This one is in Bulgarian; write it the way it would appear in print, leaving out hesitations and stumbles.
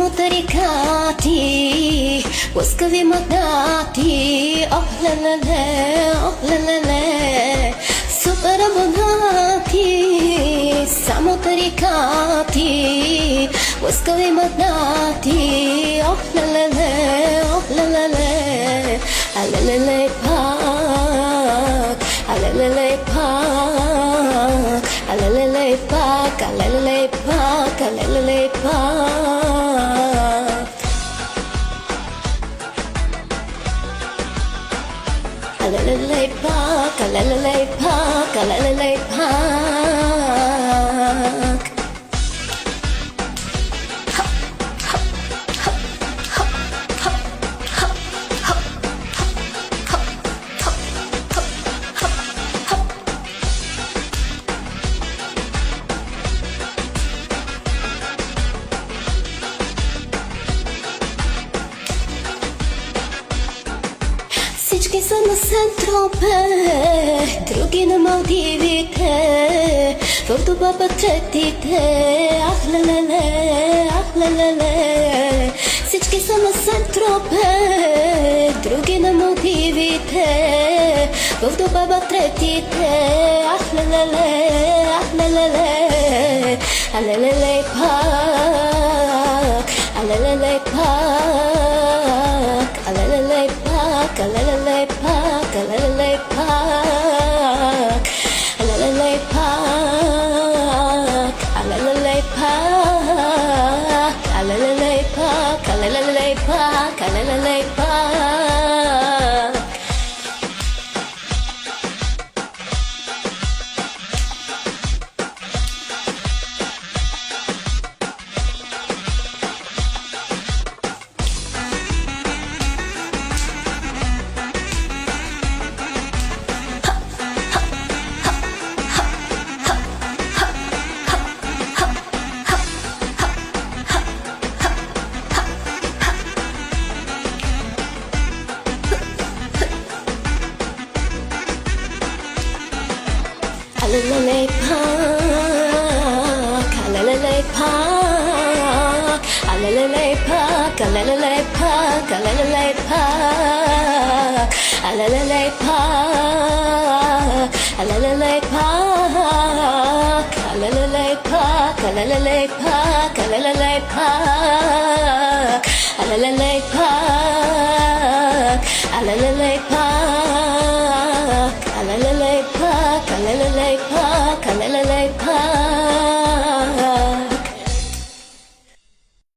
Само тарикати, лъскави магнати, ох лелеле, ох лелеле, супер абонати. Само тарикати, лъскави магнати, ох лелеле, ох лелеле, алелеле пак, алелеле пак, алелеле пак, алелеле пак, алелеле пак. Alelele pak, alelele pak, alelele pak. Всички са на Сент-Тропе, други на Малдивите, в Дубай пътетите, ах лелеле, ах лелеле. Всички са на Сент-Тропе, други на Малдивите, в Дубай пътетите, ах лелеле, ах лелеле, алелеле пак, алелеле пак, алелеле пак, alelele pak, alelele pak, alelele pak, alelele pak, alelele pak, alelele pak, alelele pak. Alelele pak, alelele pak, alelele pak, alelele pak, alelele pak, alelele pak, alelele pak, alelele pak, alelele pak, alelele pak, alelele pak, alelele pak, alelele pak, alelele